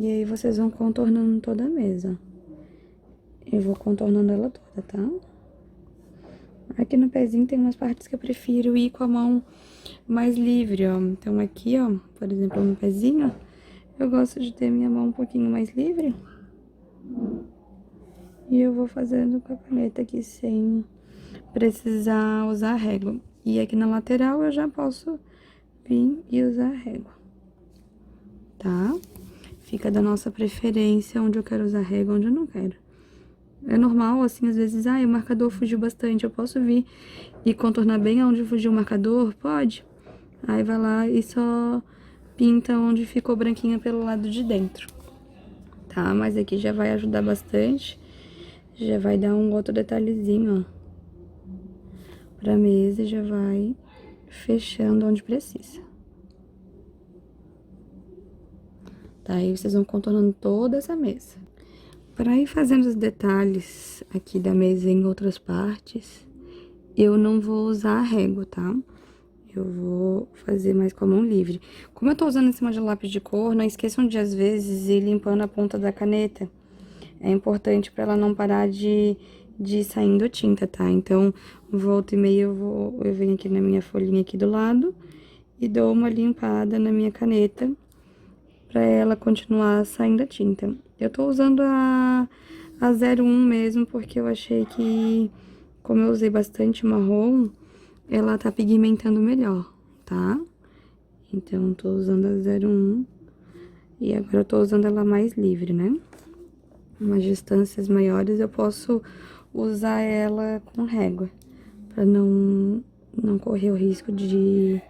E aí vocês vão contornando toda a mesa. Eu vou contornando ela toda, tá? Aqui no pezinho tem umas partes que eu prefiro ir com a mão mais livre, ó. Então aqui, ó, por exemplo, no pezinho, eu gosto de ter minha mão um pouquinho mais livre. E eu vou fazendo com a caneta aqui sem precisar usar a régua. E aqui na lateral eu já posso vir e usar a régua, tá? Fica da nossa preferência onde eu quero usar régua, onde eu não quero. É normal, assim, às vezes, o marcador fugiu bastante, eu posso vir e contornar bem aonde fugiu o marcador? Pode. Aí vai lá e só pinta onde ficou branquinha pelo lado de dentro, tá? Mas aqui já vai ajudar bastante, já vai dar um outro detalhezinho, ó, pra mesa e já vai fechando onde precisa. Tá? Aí vocês vão contornando toda essa mesa. Para ir fazendo os detalhes aqui da mesa em outras partes, eu não vou usar a régua, tá? Eu vou fazer mais com a mão livre. Como eu tô usando esse de lápis de cor, não esqueçam de, às vezes, ir limpando a ponta da caneta. É importante para ela não parar de ir saindo tinta, tá? Então, volta e meia eu venho aqui na minha folhinha aqui do lado e dou uma limpada na minha caneta pra ela continuar saindo a tinta. Eu tô usando a 01 mesmo, porque eu achei que, como eu usei bastante marrom, ela tá pigmentando melhor, tá? Então, tô usando a 01 e agora eu tô usando ela mais livre, né? Umas distâncias maiores eu posso usar ela com régua, pra não correr o risco de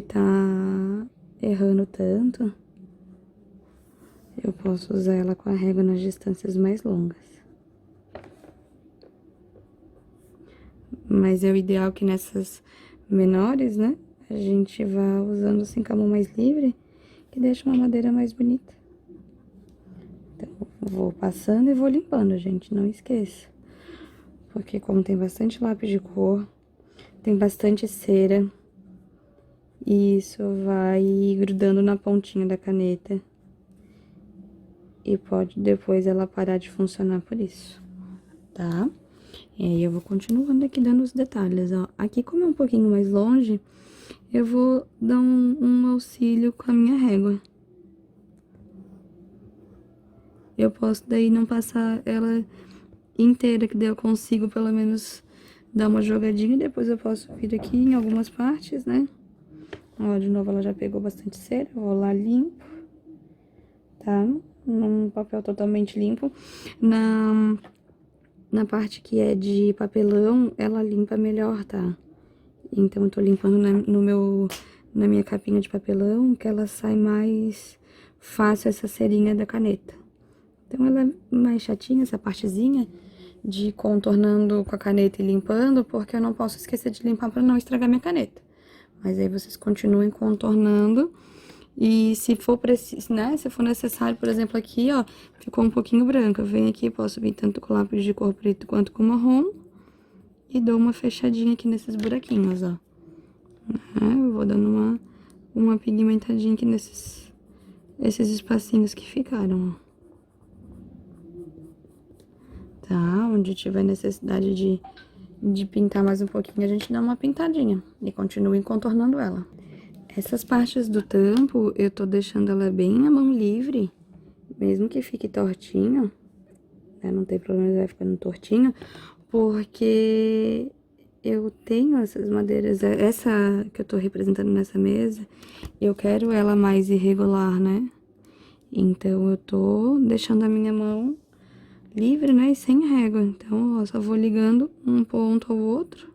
tá errando tanto. Eu posso usar ela com a régua nas distâncias mais longas. Mas é o ideal que nessas menores, né, a gente vá usando assim com a mão mais livre, que deixa uma madeira mais bonita. Então, vou passando e vou limpando, gente, não esqueça. Porque como tem bastante lápis de cor, tem bastante cera, e isso vai grudando na pontinha da caneta. E pode depois ela parar de funcionar por isso, tá? E aí eu vou continuando aqui dando os detalhes, ó. Aqui, como é um pouquinho mais longe, eu vou dar um auxílio com a minha régua. Eu posso daí não passar ela inteira, que daí eu consigo pelo menos dar uma jogadinha. Depois eu posso vir aqui em algumas partes, né? Ó, de novo ela já pegou bastante cera, eu vou lá limpo, tá? Num papel totalmente limpo. Na parte que é de papelão, ela limpa melhor, tá? Então, eu tô limpando na minha capinha de papelão, que ela sai mais fácil essa cerinha da caneta. Então, ela é mais chatinha, essa partezinha de ir contornando com a caneta e limpando, porque eu não posso esquecer de limpar pra não estragar minha caneta. Mas aí, vocês continuem contornando. E se for preciso, né, se for necessário, por exemplo, aqui, ó, ficou um pouquinho branca. Eu venho aqui, posso vir tanto com lápis de cor preto quanto com marrom. E dou uma fechadinha aqui nesses buraquinhos, ó. Eu vou dando uma pigmentadinha aqui esses espacinhos que ficaram, ó. Tá? Onde tiver necessidade de pintar mais um pouquinho, a gente dá uma pintadinha. E continue contornando ela. Essas partes do tampo, eu tô deixando ela bem à mão livre, mesmo que fique tortinho, né? Não tem problema, vai ficando tortinho, porque eu tenho essas madeiras, essa que eu tô representando nessa mesa, eu quero ela mais irregular, né? Então, eu tô deixando a minha mão livre, né? E sem régua. Então, ó, só vou ligando um ponto ao outro.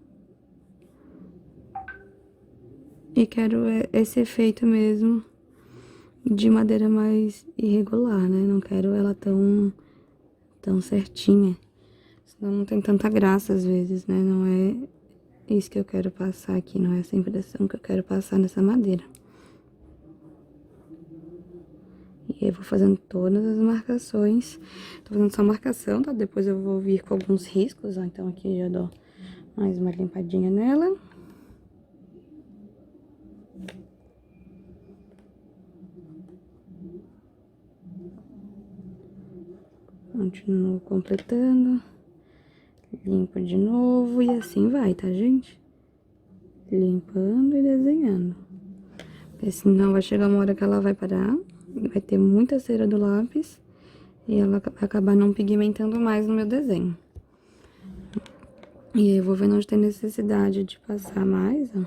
E quero esse efeito mesmo de madeira mais irregular, né? Não quero ela tão certinha. Senão não tem tanta graça às vezes, né? Não é isso que eu quero passar aqui, não é essa impressão que eu quero passar nessa madeira. E aí eu vou fazendo todas as marcações. Tô fazendo só marcação, tá? Depois eu vou vir com alguns riscos, ó. Então aqui já dou mais uma limpadinha nela. continuo completando, limpo de novo e assim vai, tá, gente? Limpando e desenhando. Porque senão vai chegar uma hora que ela vai parar, vai ter muita cera do lápis e ela vai acabar não pigmentando mais no meu desenho. E aí eu vou vendo onde tem necessidade de passar mais, ó.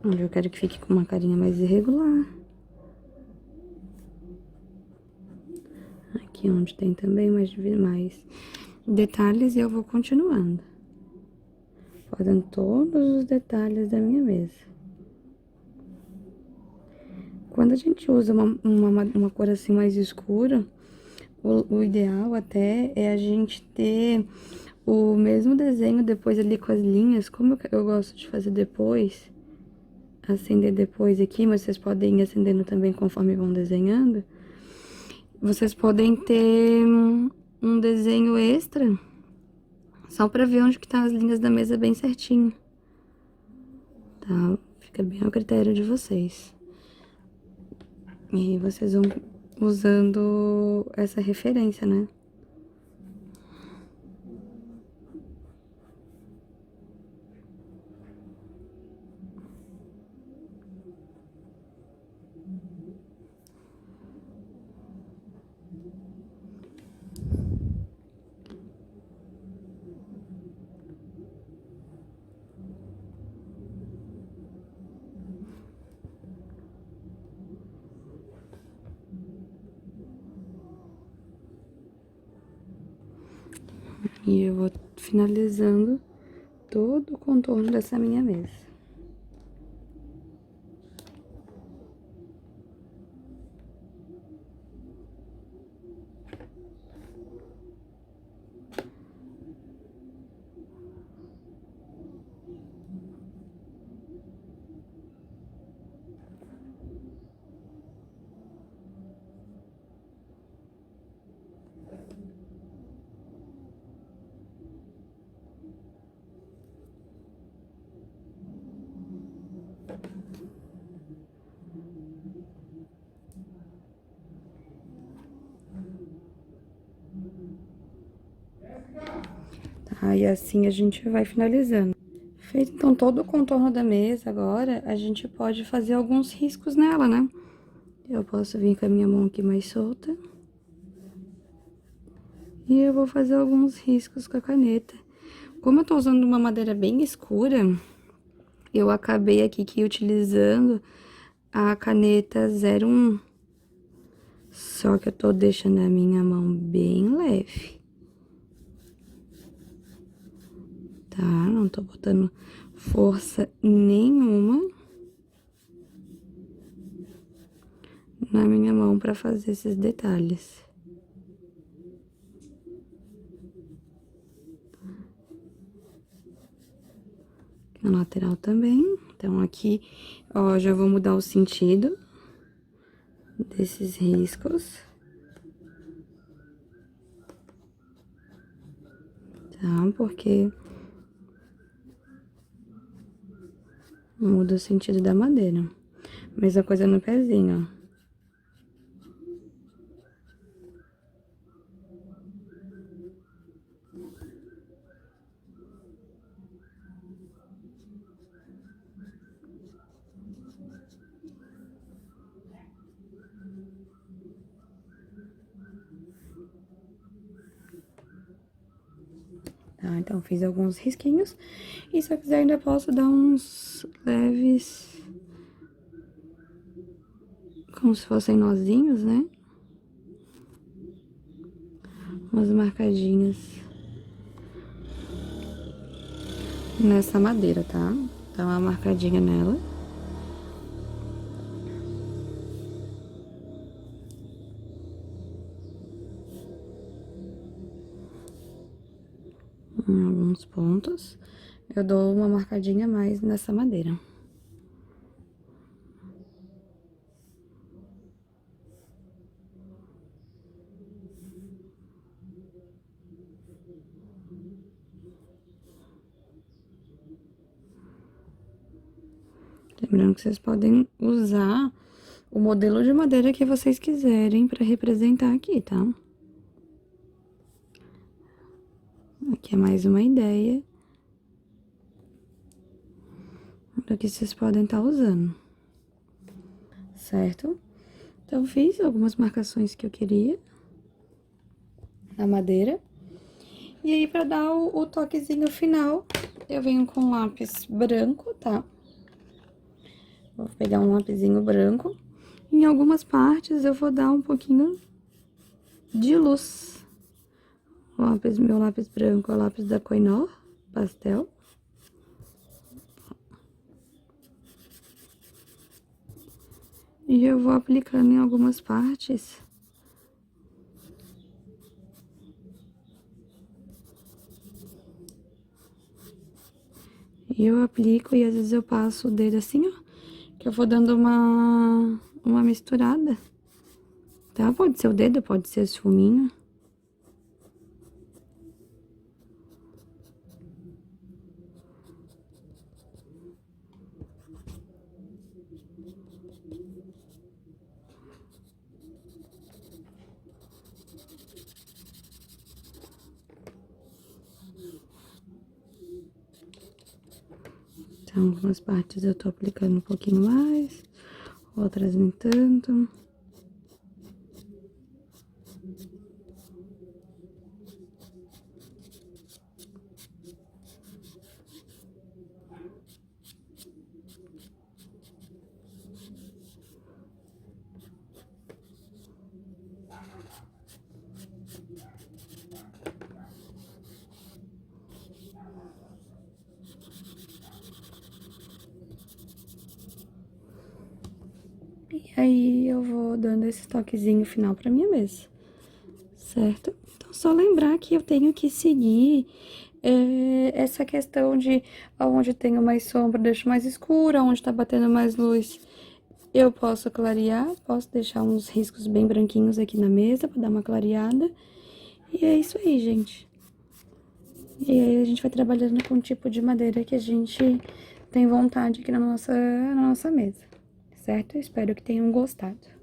Onde eu quero que fique com uma carinha mais irregular. Aqui onde tem também mais detalhes e eu vou continuando. Fazendo todos os detalhes da minha mesa. Quando a gente usa uma cor assim mais escura, o ideal até é a gente ter o mesmo desenho depois ali com as linhas, como eu gosto de fazer depois, acender depois aqui, mas vocês podem ir acendendo também conforme vão desenhando. Vocês podem ter um desenho extra, só pra ver onde que tá as linhas da mesa bem certinho, tá? Fica bem ao critério de vocês. E vocês vão usando essa referência, né? E eu vou finalizando todo o contorno dessa minha mesa. Tá, e assim a gente vai finalizando. Feito então todo o contorno da mesa, agora a gente pode fazer alguns riscos nela, né? Eu posso vir com a minha mão aqui mais solta. E eu vou fazer alguns riscos com a caneta. Como eu tô usando uma madeira bem escura, eu acabei aqui utilizando a caneta 01. Só que eu tô deixando a minha mão bem leve. Tá? Não tô botando força nenhuma na minha mão pra fazer esses detalhes. Na lateral também. Então, aqui, ó, já vou mudar o sentido desses riscos. Tá? Porque muda o sentido da madeira. Mesma coisa no pezinho, ó. Tá? Então, fiz alguns risquinhos. E se eu quiser, ainda posso dar uns leves... como se fossem nozinhos, né? Umas marcadinhas nessa madeira, tá? Dá uma marcadinha nela. Em alguns pontos. Eu dou uma marcadinha a mais nessa madeira. Lembrando que vocês podem usar o modelo de madeira que vocês quiserem pra representar aqui, tá? Aqui é mais uma ideia do que vocês podem estar usando, certo? Então, fiz algumas marcações que eu queria na madeira. E aí, pra dar o toquezinho final, eu venho com lápis branco, tá? Vou pegar um lapisinho branco. Em algumas partes, eu vou dar um pouquinho de luz. Meu lápis branco é o lápis da Koinor, pastel. E eu vou aplicando em algumas partes. E eu aplico e às vezes eu passo o dedo assim, ó. Que eu vou dando uma misturada. Tá? Pode ser o dedo, pode ser o esfuminho. Então, algumas partes eu tô aplicando um pouquinho mais, outras nem tanto. E aí, eu vou dando esse toquezinho final pra minha mesa, certo? Então, só lembrar que eu tenho que seguir essa questão de onde tenho mais sombra, deixo mais escura, onde tá batendo mais luz, eu posso clarear, posso deixar uns riscos bem branquinhos aqui na mesa pra dar uma clareada. E é isso aí, gente. E aí, a gente vai trabalhando com o tipo de madeira que a gente tem vontade aqui na nossa mesa, certo? Eu espero que tenham gostado.